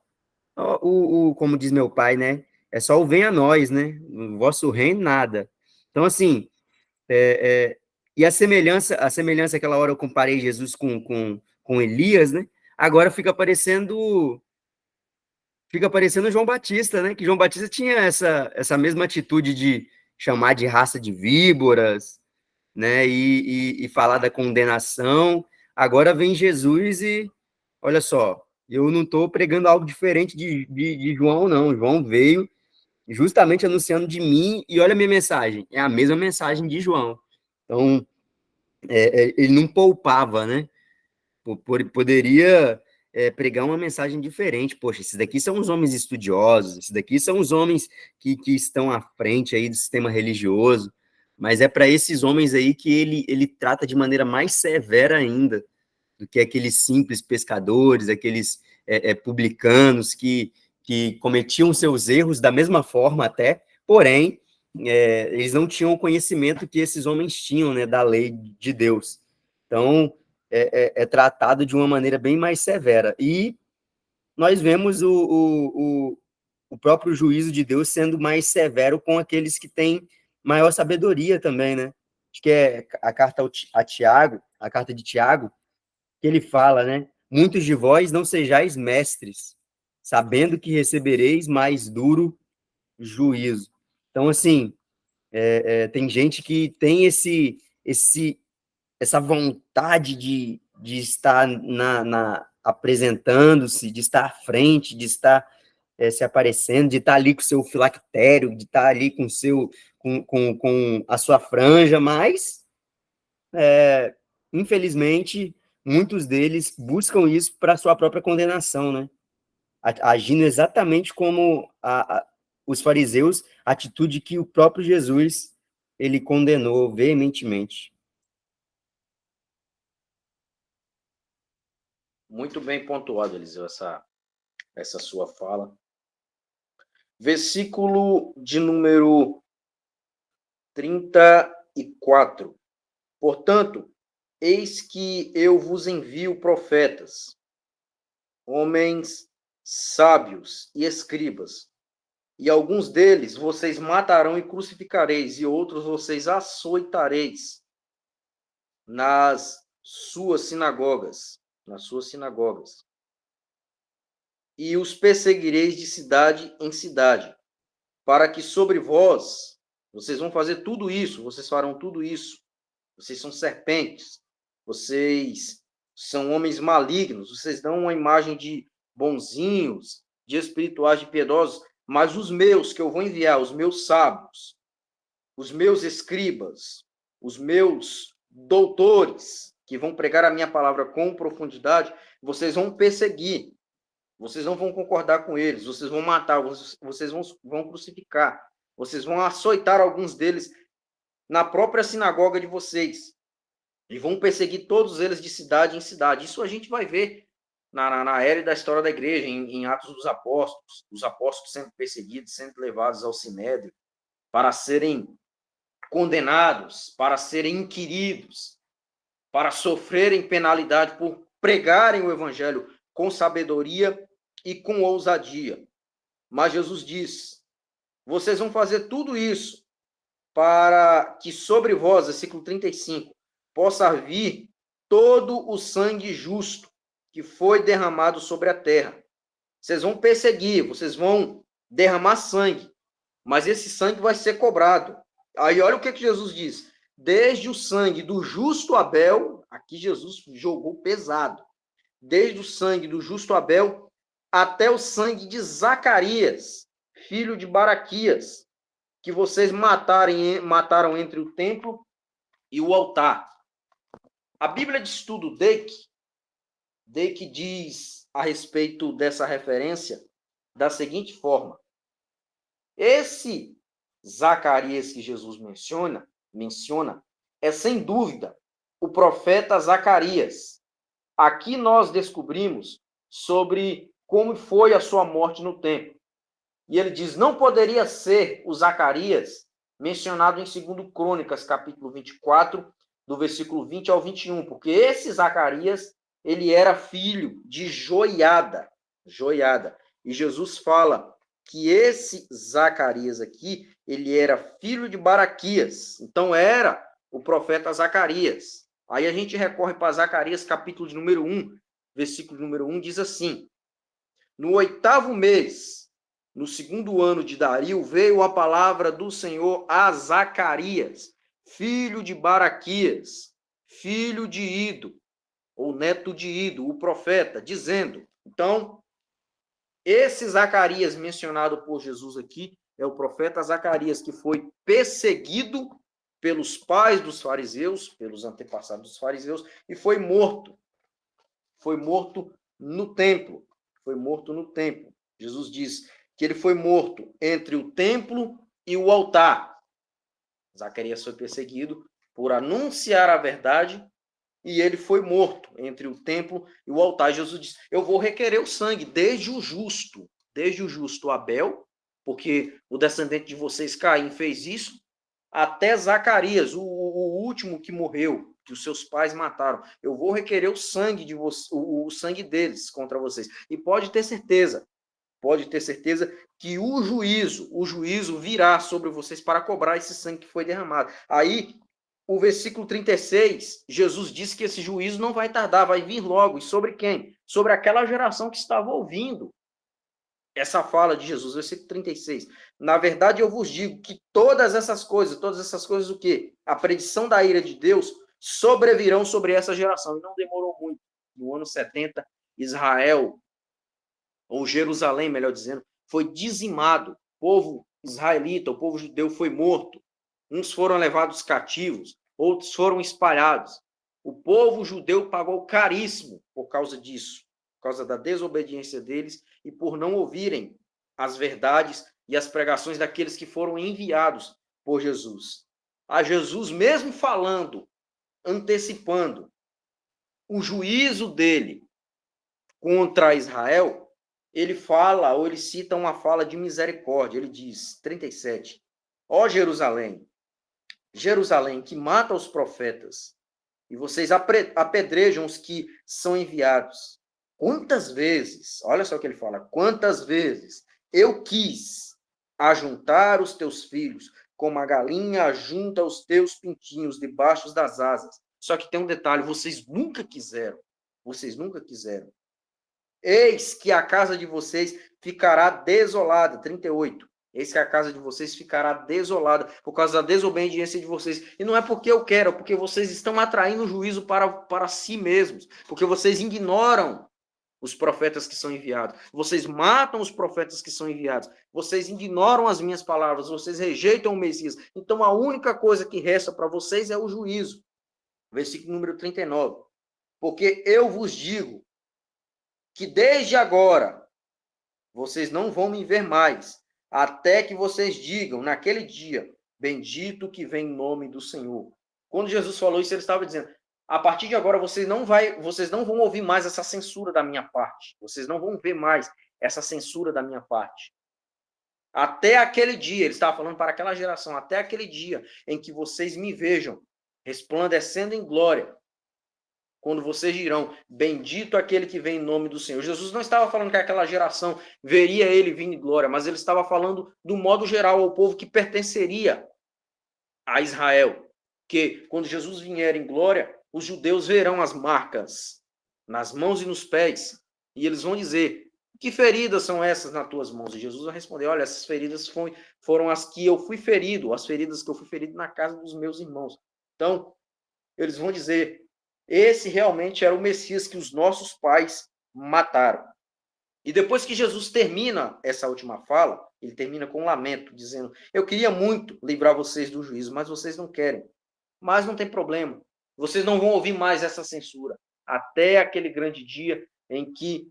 como diz meu pai, né? É só o venha a nós, né? O vosso reino, nada. Então, assim, e a semelhança, aquela hora eu comparei Jesus com Elias, né? Agora fica parecendo João Batista, né? Que João Batista tinha essa mesma atitude de chamar de raça de víboras, né? E falar da condenação. Agora vem Jesus e, olha só, eu não estou pregando algo diferente de João, não. João veio justamente anunciando de mim e olha a minha mensagem. É a mesma mensagem de João. Então, ele não poupava, né? Poderia pregar uma mensagem diferente. Poxa, esses daqui são os homens estudiosos, esses daqui são os homens que estão à frente aí do sistema religioso, mas é para esses homens aí que ele trata de maneira mais severa ainda do que aqueles simples pescadores, aqueles publicanos que cometiam seus erros da mesma forma até, porém, eles não tinham o conhecimento que esses homens tinham, né, da lei de Deus. Então, é tratado de uma maneira bem mais severa. E nós vemos o próprio juízo de Deus sendo mais severo com aqueles que têm maior sabedoria também, né? Acho que é a carta a Tiago, a carta de Tiago, que ele fala, né? Muitos de vós não sejais mestres, sabendo que recebereis mais duro juízo. Então, assim, tem gente que tem essa vontade de estar apresentando-se, de estar à frente, de estar se aparecendo, de estar ali com o seu filactério, de estar ali com a sua franja, mas, infelizmente, muitos deles buscam isso para a sua própria condenação, né? Agindo exatamente como os fariseus, atitude que o próprio Jesus ele condenou veementemente. Muito bem pontuado, Eliseu, essa sua fala. Versículo de número 34. Portanto, eis que eu vos envio profetas, homens sábios e escribas, e alguns deles vocês matarão e crucificareis, e outros vocês açoitareis nas suas sinagogas, e os perseguireis de cidade em cidade, para que sobre vós, vocês vão fazer tudo isso, vocês farão tudo isso, vocês são serpentes, vocês são homens malignos, vocês dão uma imagem de bonzinhos, de espirituais, de piedosos, mas os meus que eu vou enviar, os meus sábios, os meus escribas, os meus doutores, que vão pregar a minha palavra com profundidade, vocês vão perseguir, vocês não vão concordar com eles, vocês vão matar, vocês vão crucificar, vocês vão açoitar alguns deles na própria sinagoga de vocês, e vão perseguir todos eles de cidade em cidade. Isso a gente vai ver na era da história da igreja, em Atos dos Apóstolos, os apóstolos sendo perseguidos, sendo levados ao Sinédrio, para serem condenados, para serem inquiridos, para sofrerem penalidade por pregarem o evangelho com sabedoria e com ousadia. Mas Jesus diz, vocês vão fazer tudo isso para que sobre vós, versículo 35, possa vir todo o sangue justo que foi derramado sobre a terra. Vocês vão perseguir, vocês vão derramar sangue, mas esse sangue vai ser cobrado. Aí olha o que Jesus diz. Desde o sangue do justo Abel, aqui Jesus jogou pesado, desde o sangue do justo Abel até o sangue de Zacarias, filho de Baraquias, que vocês mataram entre o templo e o altar. A Bíblia de Estudo Dake diz a respeito dessa referência da seguinte forma. Esse Zacarias que Jesus menciona é sem dúvida o profeta Zacarias. Aqui nós descobrimos sobre como foi a sua morte no templo. E ele diz, não poderia ser o Zacarias mencionado em 2 Crônicas, capítulo 24, do versículo 20 ao 21, porque esse Zacarias, ele era filho de Joiada. E Jesus fala que esse Zacarias aqui, ele era filho de Baraquias. Então, era o profeta Zacarias. Aí a gente recorre para Zacarias, capítulo de número 1, versículo número 1, diz assim, no 8º mês, no 2º ano de Dario, veio a palavra do Senhor a Zacarias, filho de Baraquias, filho de Ido, ou neto de Ido, o profeta, dizendo, então, esse Zacarias mencionado por Jesus aqui é o profeta Zacarias, que foi perseguido pelos pais dos fariseus, pelos antepassados dos fariseus, e foi morto. Foi morto no templo. Jesus diz que ele foi morto entre o templo e o altar. Zacarias foi perseguido por anunciar a verdade e ele foi morto entre o templo e o altar. Jesus diz, eu vou requerer o sangue desde o justo Abel porque o descendente de vocês, Caim, fez isso, até Zacarias, o último que morreu, que os seus pais mataram. Eu vou requerer o sangue de o sangue deles contra vocês. E pode ter certeza que o juízo virá sobre vocês para cobrar esse sangue que foi derramado. Aí, o versículo 36, Jesus disse que esse juízo não vai tardar, vai vir logo. E sobre quem? Sobre aquela geração que estava ouvindo essa fala de Jesus, versículo 36. Na verdade, eu vos digo que todas essas coisas o quê? A predição da ira de Deus sobrevirão sobre essa geração. E não demorou muito. No ano 70, Israel, ou Jerusalém, melhor dizendo, foi dizimado. O povo israelita, o povo judeu foi morto. Uns foram levados cativos, outros foram espalhados. O povo judeu pagou caríssimo por causa disso, por causa da desobediência deles e por não ouvirem as verdades e as pregações daqueles que foram enviados por Jesus. A Jesus, mesmo falando, antecipando o juízo dele contra Israel, ele fala, ou ele cita uma fala de misericórdia. Ele diz, 37, ó Jerusalém, Jerusalém, que mata os profetas, e vocês apedrejam os que são enviados. Quantas vezes, olha só o que ele fala, quantas vezes eu quis ajuntar os teus filhos, como a galinha ajunta os teus pintinhos debaixo das asas. Só que tem um detalhe, vocês nunca quiseram. Eis que a casa de vocês ficará desolada. 38. Eis que a casa de vocês ficará desolada por causa da desobediência de vocês. E não é porque eu quero, é porque vocês estão atraindo o juízo para si mesmos. Porque vocês ignoram os profetas que são enviados. Vocês matam os profetas que são enviados. Vocês ignoram as minhas palavras. Vocês rejeitam o Messias. Então a única coisa que resta para vocês é o juízo. Versículo número 39. Porque eu vos digo que desde agora vocês não vão me ver mais, até que vocês digam naquele dia, bendito que vem em nome do Senhor. Quando Jesus falou isso, ele estava dizendo, a partir de agora vocês não vão ouvir mais essa censura da minha parte. Vocês não vão ver mais essa censura da minha parte. Até aquele dia, ele estava falando para aquela geração, até aquele dia em que vocês me vejam resplandecendo em glória, quando vocês dirão, bendito aquele que vem em nome do Senhor. Jesus não estava falando que aquela geração veria ele vindo em glória, mas ele estava falando do modo geral ao povo que pertenceria a Israel. Que quando Jesus vier em glória, os judeus verão as marcas nas mãos e nos pés, e eles vão dizer, que feridas são essas nas tuas mãos? E Jesus vai responder, olha, essas feridas foram as que eu fui ferido, as feridas que eu fui ferido na casa dos meus irmãos. Então, eles vão dizer, esse realmente era o Messias que os nossos pais mataram. E depois que Jesus termina essa última fala, ele termina com um lamento, dizendo, eu queria muito livrar vocês do juízo, mas vocês não querem. Mas não tem problema. Vocês não vão ouvir mais essa censura. Até aquele grande dia em que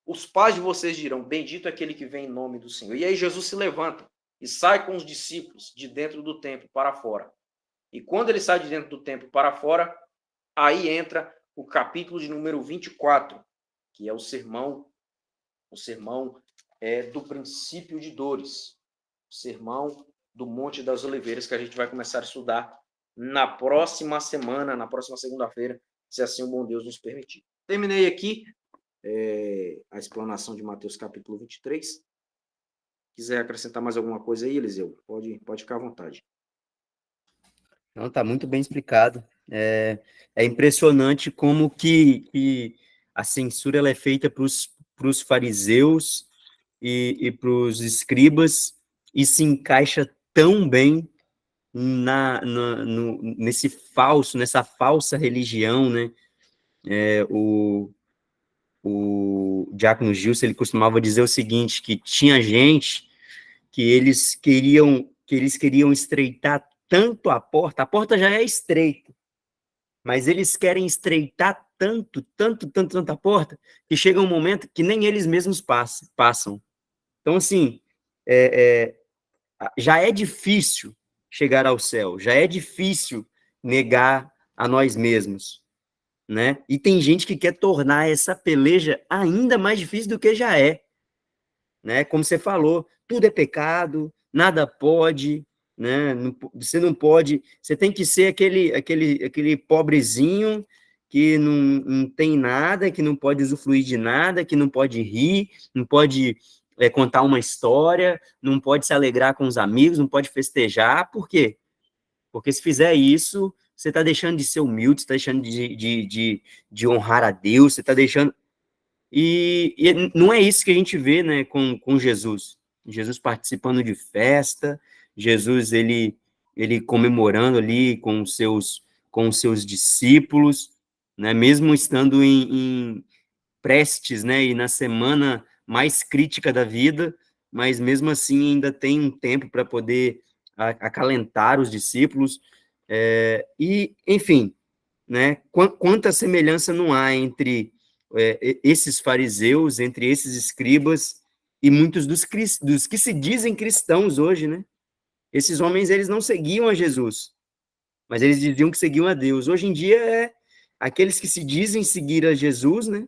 os pais de vocês dirão, bendito é aquele que vem em nome do Senhor. E aí Jesus se levanta e sai com os discípulos de dentro do templo para fora. E quando ele sai de dentro do templo para fora, aí entra o capítulo de número 24, que é o sermão do princípio de dores, o sermão do Monte das Oliveiras, que a gente vai começar a estudar na próxima semana, na próxima segunda-feira, se assim o bom Deus nos permitir. Terminei aqui a explanação de Mateus capítulo 23. Quiser acrescentar mais alguma coisa aí, Eliseu, pode ficar à vontade. Não, tá muito bem explicado. É impressionante como que a censura ela é feita para os fariseus e para os escribas e se encaixa tão bem nessa falsa religião, né? O Diácono Gilson, ele costumava dizer o seguinte, que tinha gente que eles queriam estreitar tanto a porta já é estreita, mas eles querem estreitar tanto a porta, que chega um momento que nem eles mesmos passam. Então, assim, já é difícil chegar ao céu, já é difícil negar a nós mesmos, né? E tem gente que quer tornar essa peleja ainda mais difícil do que já é, né? Como você falou, tudo é pecado, nada pode, né? Você não pode, você tem que ser aquele pobrezinho que não tem nada, que não pode usufruir de nada, que não pode rir, não pode contar uma história, não pode se alegrar com os amigos, não pode festejar. Por quê? Porque se fizer isso, você está deixando de ser humilde, você está deixando de honrar a Deus, você está deixando. E não é isso que a gente vê, né, com Jesus. Jesus participando de festa, Jesus ele comemorando ali com os seus discípulos, né, mesmo estando em prestes, né, e na semana mais crítica da vida, mas mesmo assim ainda tem um tempo para poder acalentar os discípulos, e, enfim, né, quanta semelhança não há entre esses fariseus, entre esses escribas e muitos dos que se dizem cristãos hoje, né? Esses homens, eles não seguiam a Jesus, mas eles diziam que seguiam a Deus. Hoje em dia, aqueles que se dizem seguir a Jesus, né?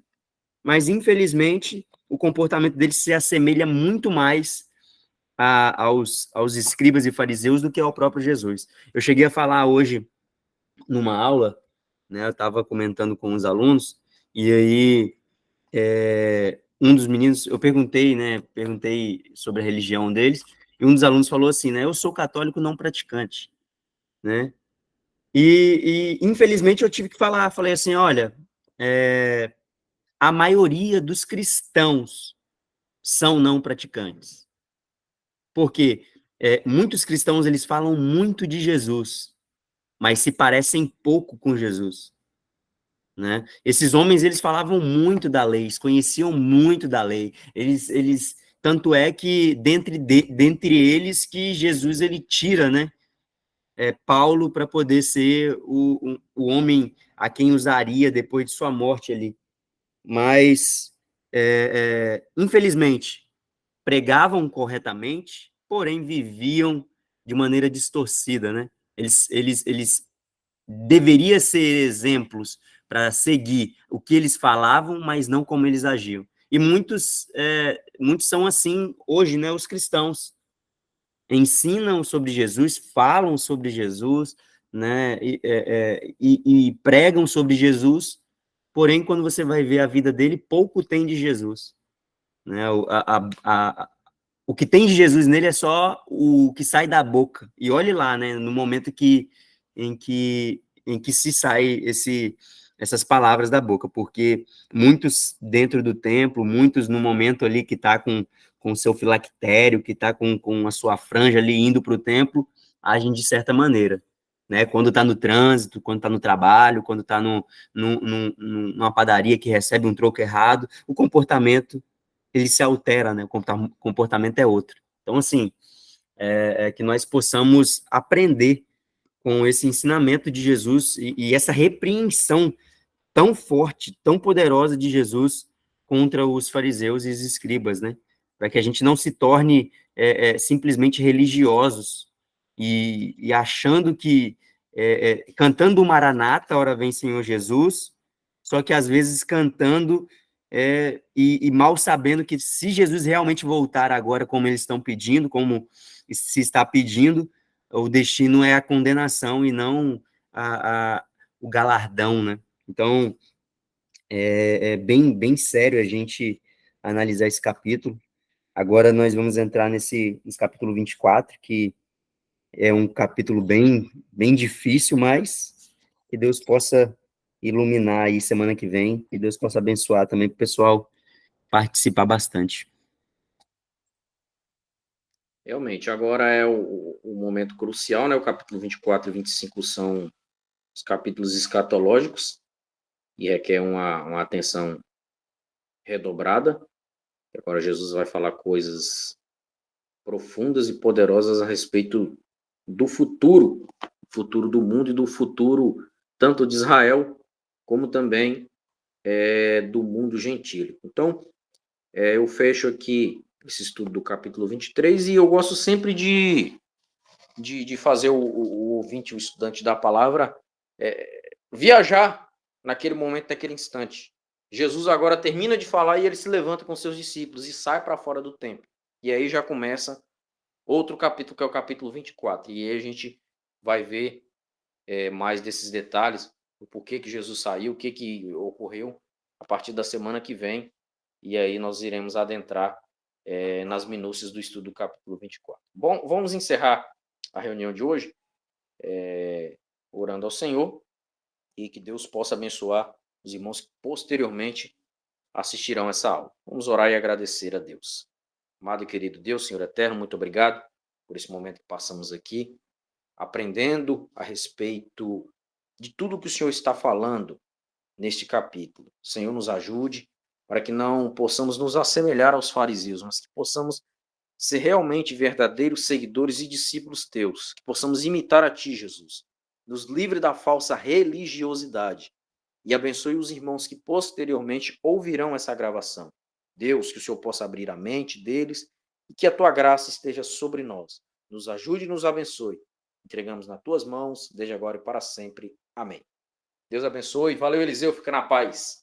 Mas, infelizmente, o comportamento deles se assemelha muito mais aos escribas e fariseus do que ao próprio Jesus. Eu cheguei a falar hoje numa aula, né, eu estava comentando com os alunos, e aí um dos meninos, eu perguntei sobre a religião deles, e um dos alunos falou assim, né, eu sou católico não praticante, né, infelizmente eu tive que falei assim, olha, a maioria dos cristãos são não praticantes, porque muitos cristãos, eles falam muito de Jesus, mas se parecem pouco com Jesus, né? Esses homens, eles falavam muito da lei, eles conheciam muito da lei, tanto é que dentre eles que Jesus, ele tira, né, Paulo para poder ser o homem a quem usaria depois de sua morte ali, mas, infelizmente, pregavam corretamente, porém viviam de maneira distorcida, né? Eles deveriam ser exemplos para seguir o que eles falavam, mas não como eles agiam. E muitos são assim hoje, né? Os cristãos ensinam sobre Jesus, falam sobre Jesus, né? E pregam sobre Jesus, porém, quando você vai ver a vida dele, pouco tem de Jesus, né? O que tem de Jesus nele é só o que sai da boca. E olhe lá, né, no momento em que se sai essas palavras da boca, porque muitos dentro do templo, muitos no momento ali que está com o seu filactério, que está com a sua franja ali indo para o templo, agem de certa maneira. Né, quando está no trânsito, quando está no trabalho, quando está numa padaria que recebe um troco errado, o comportamento ele se altera, né? O comportamento é outro. Então, assim, que nós possamos aprender com esse ensinamento de Jesus e essa repreensão tão forte, tão poderosa de Jesus contra os fariseus e os escribas, né? Para que a gente não se torne simplesmente religiosos e achando que cantando o Maranata, ora vem Senhor Jesus, só que às vezes cantando e mal sabendo que se Jesus realmente voltar agora, como eles estão pedindo, como se está pedindo, o destino é a condenação e não o galardão, né? Então, bem sério a gente analisar esse capítulo. Agora nós vamos entrar nesse capítulo 24, que é um capítulo bem difícil, mas que Deus possa iluminar aí semana que vem, que Deus possa abençoar também para o pessoal participar bastante. Realmente, agora é o momento crucial, né? O capítulo 24 e 25 são os capítulos escatológicos e requer uma atenção redobrada. Agora Jesus vai falar coisas profundas e poderosas a respeito do futuro do mundo e do futuro tanto de Israel como também do mundo gentílico. Então, eu fecho aqui esse estudo do capítulo 23 e eu gosto sempre de fazer o ouvinte, o estudante da palavra, viajar naquele momento, naquele instante. Jesus agora termina de falar e ele se levanta com seus discípulos e sai para fora do templo. E aí já começa outro capítulo, que é o capítulo 24. E aí a gente vai ver mais desses detalhes, o porquê que Jesus saiu, o que ocorreu a partir da semana que vem. E aí nós iremos adentrar nas minúcias do estudo do capítulo 24. Bom, vamos encerrar a reunião de hoje orando ao Senhor e que Deus possa abençoar os irmãos que posteriormente assistirão essa aula. Vamos orar e agradecer a Deus. Amado e querido Deus, Senhor eterno, muito obrigado por esse momento que passamos aqui, aprendendo a respeito de tudo que o Senhor está falando neste capítulo. Senhor, nos ajude para que não possamos nos assemelhar aos fariseus, mas que possamos ser realmente verdadeiros seguidores e discípulos teus, que possamos imitar a ti, Jesus. Nos livre da falsa religiosidade e abençoe os irmãos que posteriormente ouvirão essa gravação. Deus, que o Senhor possa abrir a mente deles e que a tua graça esteja sobre nós. Nos ajude e nos abençoe. Entregamos nas tuas mãos, desde agora e para sempre. Amém. Deus abençoe. Valeu, Eliseu. Fica na paz.